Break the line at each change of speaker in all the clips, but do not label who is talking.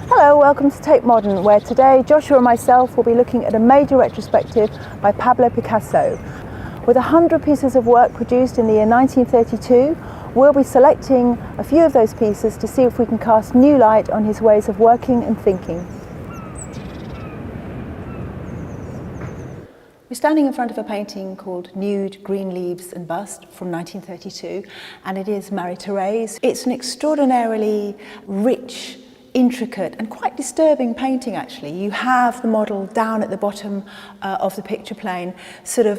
Hello, welcome to Tate Modern, where today Joshua and myself will be looking at a major retrospective by Pablo Picasso. With 100 pieces of work produced in the year 1932, we'll be selecting a few of those pieces to see if we can cast new light on his ways of working and thinking. We're standing in front of a painting called Nude, Green Leaves and Bust from 1932, and it is Marie-Thérèse. It's an extraordinarily rich, intricate and quite disturbing painting actually. You have the model down at the bottom of the picture plane, sort of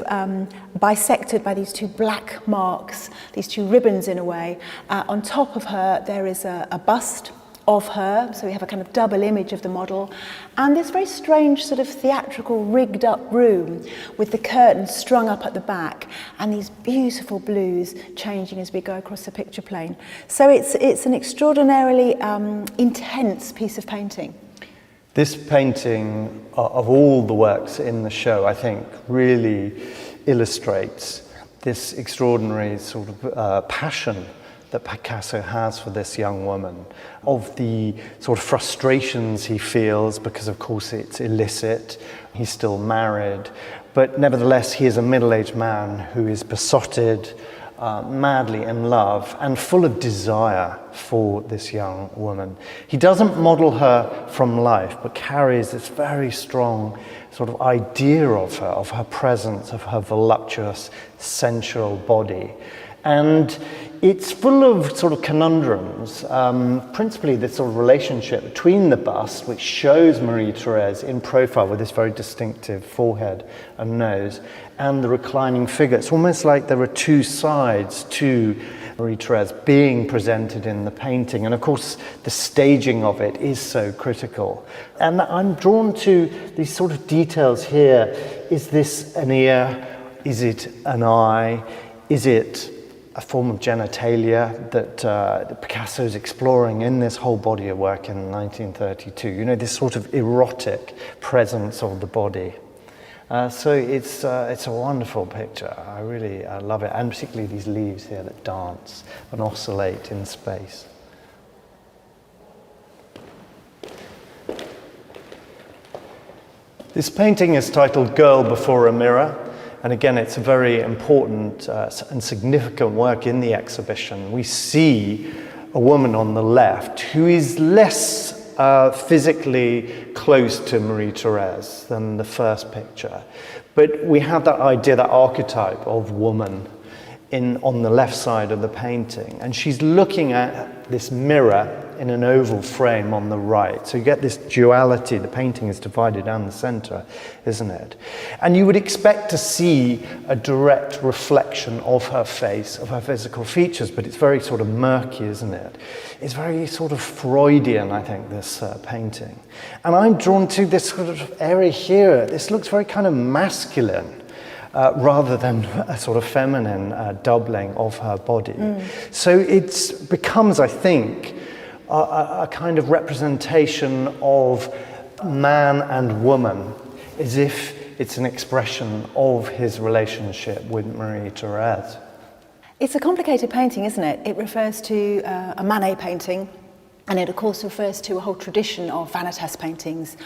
bisected by these two black marks, these two ribbons in a way. On top of her there is a bust of her, so we have a kind of double image of the model, and this very strange sort of theatrical rigged up room with the curtains strung up at the back and these beautiful blues changing as we go across the picture plane. So it's an extraordinarily intense piece of painting.
This painting, of all the works in the show, I think really illustrates this extraordinary sort of passion that Picasso has for this young woman, of the sort of frustrations he feels because of course it's illicit, he's still married, but nevertheless he is a middle-aged man who is besotted, madly in love and full of desire for this young woman. He doesn't model her from life, but carries this very strong sort of idea of her presence, of her voluptuous, sensual body. And it's full of sort of conundrums, principally this sort of relationship between the bust, which shows Marie-Thérèse in profile with this very distinctive forehead and nose, and the reclining figure. It's almost like there are two sides to Marie-Thérèse being presented in the painting. And of course, the staging of it is so critical. And I'm drawn to these sort of details here. Is this an ear? Is it an eye? Is it a form of genitalia that Picasso is exploring in this whole body of work in 1932? You know, this sort of erotic presence of the body. So it's a wonderful picture. I really love it, and particularly these leaves here that dance and oscillate in space. This painting is titled Girl Before a Mirror. And again, it's a very important and significant work in the exhibition. We see a woman on the left who is less physically close to Marie-Thérèse than the first picture. But we have that idea, that archetype of woman on the left side of the painting. And she's looking at this mirror in an oval frame on the right. So you get this duality. The painting is divided down the center, isn't it? And you would expect to see a direct reflection of her face, of her physical features, but it's very sort of murky, isn't it? It's very sort of Freudian, I think, this painting. And I'm drawn to this sort of area here. This looks very kind of masculine. Rather than a sort of feminine doubling of her body. So it becomes, I think, a kind of representation of man and woman, as if it's an expression of his relationship with Marie-Thérèse.
It's a complicated painting, isn't it? It refers to a Manet painting, and it of course refers to a whole tradition of vanitas paintings,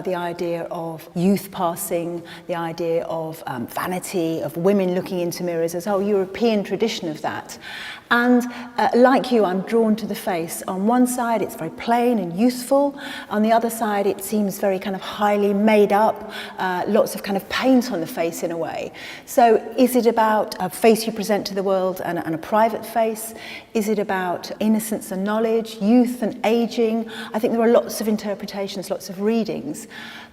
the idea of youth passing, the idea of vanity, of women looking into mirrors, as a whole European tradition of that. And like you, I'm drawn to the face. On one side it's very plain and youthful, on the other side it seems very kind of highly made up, lots of kind of paint on the face in a way. So is it about a face you present to the world and a private face? Is it about innocence and knowledge, youth and aging? I think there are lots of interpretations, lots of readings,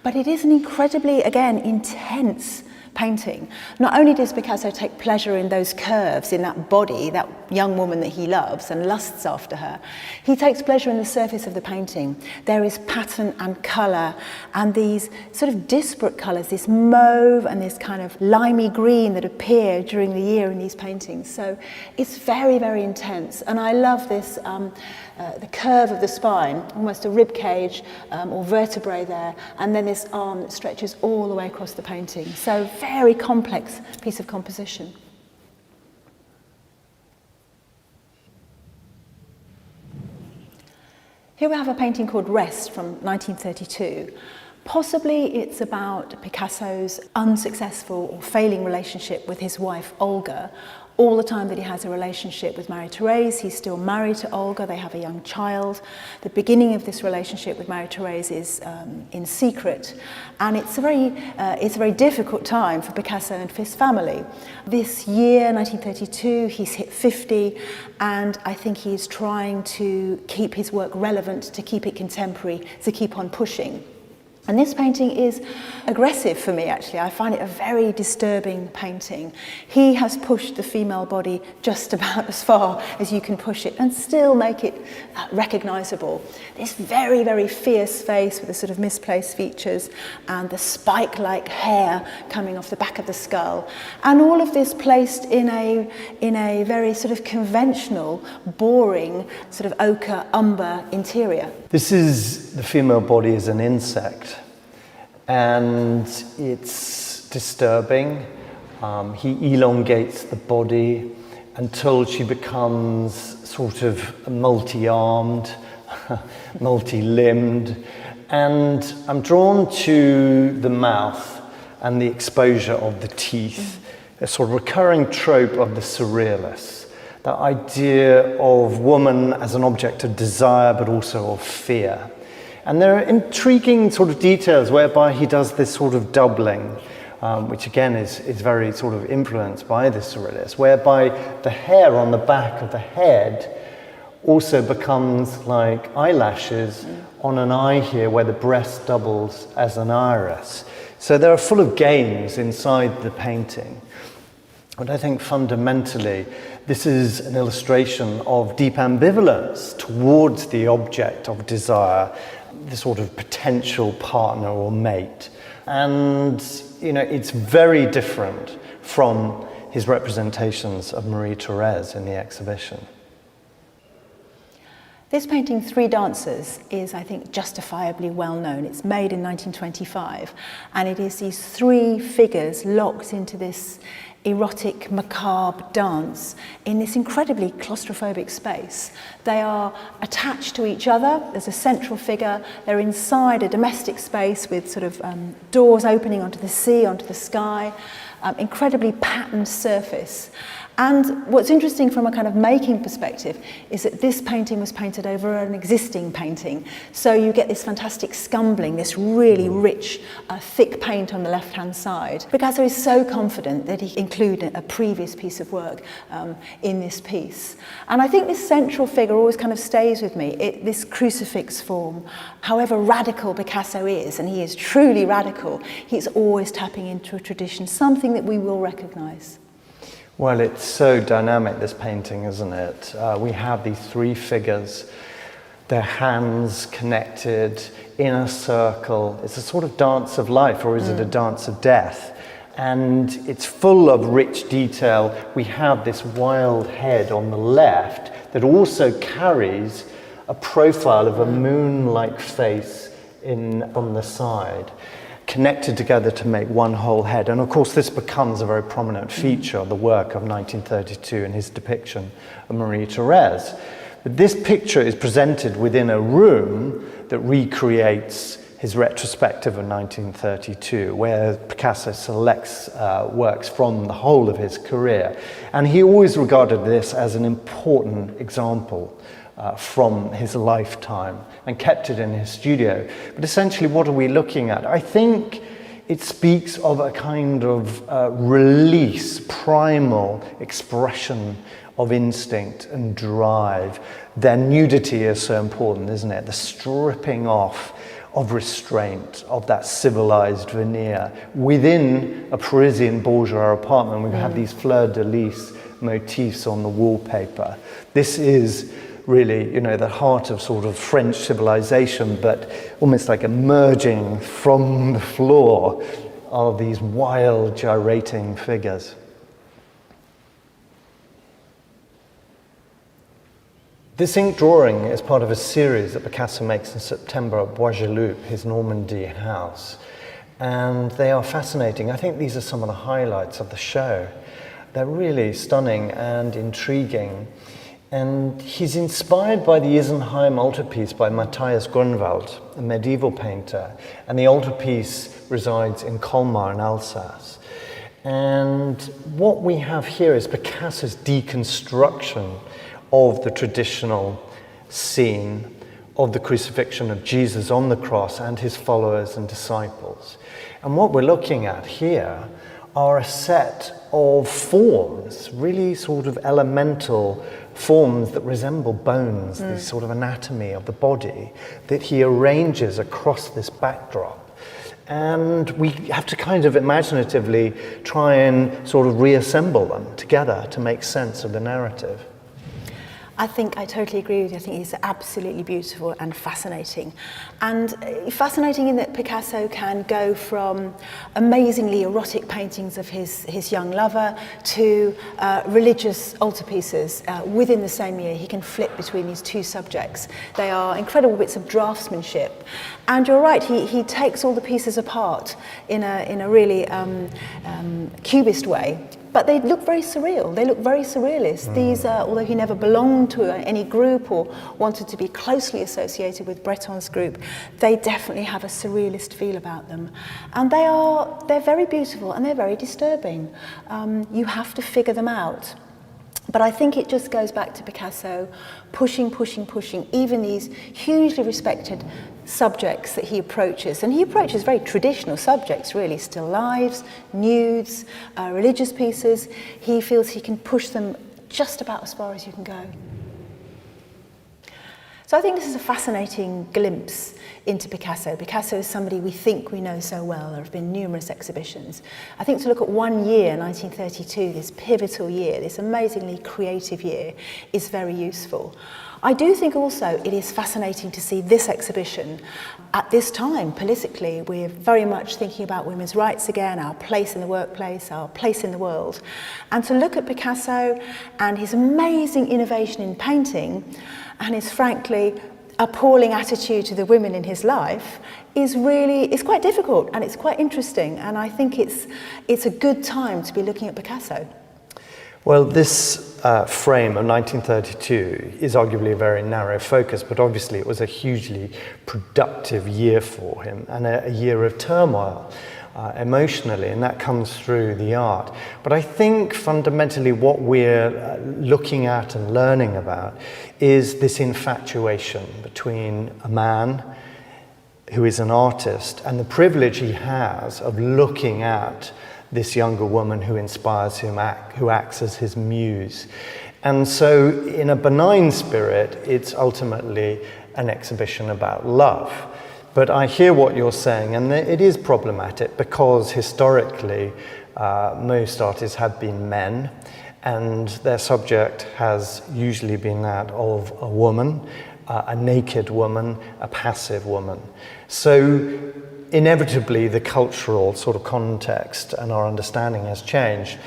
but it is an incredibly, again, intense painting. Not only does Picasso take pleasure in those curves, in that body, that young woman that he loves and lusts after her, he takes pleasure in the surface of the painting. There is pattern and colour and these sort of disparate colours, this mauve and this kind of limey green that appear during the year in these paintings. So it's very, very intense. And I love this, the curve of the spine, almost a rib cage or vertebrae there, and then this arm that stretches all the way across the painting. So very complex piece of composition. Here we have a painting called Rest from 1932. Possibly it's about Picasso's unsuccessful or failing relationship with his wife Olga. All the time that he has a relationship with Marie-Thérèse, he's still married to Olga, they have a young child. The beginning of this relationship with Marie-Thérèse is in secret, and it's a very difficult time for Picasso and for his family. This year, 1932, he's hit 50, and I think he's trying to keep his work relevant, to keep it contemporary, to keep on pushing. And this painting is aggressive for me, actually. I find it a very disturbing painting. He has pushed the female body just about as far as you can push it and still make it recognisable. This very, very fierce face with the sort of misplaced features and the spike-like hair coming off the back of the skull. And all of this placed in a very sort of conventional, boring, sort of ochre, umber interior.
This is the female body as an insect, and it's disturbing. He elongates the body until she becomes sort of multi-armed, multi-limbed, and I'm drawn to the mouth and the exposure of the teeth, a sort of recurring trope of the surrealists. That idea of woman as an object of desire, but also of fear. And there are intriguing sort of details whereby he does this sort of doubling, which again is very sort of influenced by the surrealists, whereby the hair on the back of the head also becomes like eyelashes on an eye here, where the breast doubles as an iris. So they are full of games inside the painting. But I think fundamentally, this is an illustration of deep ambivalence towards the object of desire, the sort of potential partner or mate. And, you know, it's very different from his representations of Marie-Thérèse in the exhibition.
This painting, Three Dancers, is, I think, justifiably well known. It's made in 1925, and it is these three figures locked into this erotic, macabre dance in this incredibly claustrophobic space. They are attached to each other. There's a central figure. They're inside a domestic space with sort of doors opening onto the sea, onto the sky, incredibly patterned surface. And what's interesting from a kind of making perspective is that this painting was painted over an existing painting. So you get this fantastic scumbling, this really rich, thick paint on the left-hand side. Picasso is so confident that he included a previous piece of work in this piece. And I think this central figure always kind of stays with me, this crucifix form. However radical Picasso is, and he is truly radical, he's always tapping into a tradition, something that we will recognise.
Well, it's so dynamic, this painting, isn't it? We have these three figures, their hands connected in a circle. It's a sort of dance of life, or is it a dance of death? And it's full of rich detail. We have this wild head on the left that also carries a profile of a moon-like face on the side, connected together to make one whole head. And of course this becomes a very prominent feature of the work of 1932 in his depiction of Marie-Thérèse. But this picture is presented within a room that recreates his retrospective of 1932, where Picasso selects works from the whole of his career. And he always regarded this as an important example from his lifetime and kept it in his studio. But essentially, what are we looking at? I think it speaks of a kind of release, primal expression of instinct and drive. Their nudity is so important, isn't it? The stripping off of restraint, of that civilized veneer. Within a Parisian bourgeois apartment, we have these fleur-de-lis motifs on the wallpaper. This is really, you know, the heart of sort of French civilization, but almost like emerging from the floor are these wild, gyrating figures. This ink drawing is part of a series that Picasso makes in September at Bois-Geloup, his Normandy house. And they are fascinating. I think these are some of the highlights of the show. They're really stunning and intriguing. And he's inspired by the Isenheim altarpiece by Matthias Grunwald, a medieval painter. And the altarpiece resides in Colmar in Alsace. And what we have here is Picasso's deconstruction of the traditional scene of the crucifixion of Jesus on the cross and his followers and disciples. And what we're looking at here are a set of forms, really sort of elemental forms that resemble bones, this sort of anatomy of the body that he arranges across this backdrop. And we have to kind of imaginatively try and sort of reassemble them together to make sense of the narrative.
I think I totally agree with you. I think it's absolutely beautiful and fascinating. And fascinating in that Picasso can go from amazingly erotic paintings of his young lover to religious altarpieces within the same year. He can flip between these two subjects. They are incredible bits of draftsmanship. And you're right, he takes all the pieces apart in a really cubist way. But they look very surreal. They look very surrealist. These, although he never belonged to any group or wanted to be closely associated with Breton's group, they definitely have a surrealist feel about them. And they're very beautiful and they're very disturbing. You have to figure them out. But I think it just goes back to Picasso pushing, even these hugely respected subjects that he approaches. And he approaches very traditional subjects, really, still lifes, nudes, religious pieces. He feels he can push them just about as far as you can go. So I think this is a fascinating glimpse into Picasso. Picasso is somebody we think we know so well. There have been numerous exhibitions. I think to look at one year, 1932, this pivotal year, this amazingly creative year, is very useful. I do think also it is fascinating to see this exhibition at this time politically. We're very much thinking about women's rights again, our place in the workplace, our place in the world. And to look at Picasso and his amazing innovation in painting and his frankly appalling attitude to the women in his life is quite difficult and it's quite interesting. And I think it's a good time to be looking at Picasso.
Well, this frame of 1932 is arguably a very narrow focus, but obviously it was a hugely productive year for him and a year of turmoil emotionally, and that comes through the art. But I think fundamentally what we're looking at and learning about is this infatuation between a man who is an artist and the privilege he has of looking at this younger woman who inspires him, who acts as his muse. And so in a benign spirit, it's ultimately an exhibition about love. But I hear what you're saying, and it is problematic because historically most artists have been men, and their subject has usually been that of a woman, a naked woman, a passive woman. So inevitably the cultural sort of context and our understanding has changed,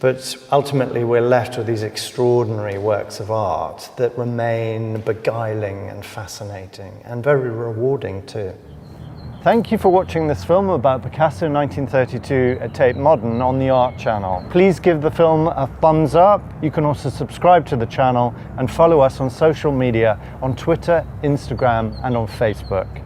but ultimately we're left with these extraordinary works of art that remain beguiling and fascinating and very rewarding too. Thank you for watching this film about Picasso 1932 at Tate Modern on the Art channel. Please give the film a thumbs up. You can also subscribe to the channel and follow us on social media on Twitter, Instagram and on Facebook.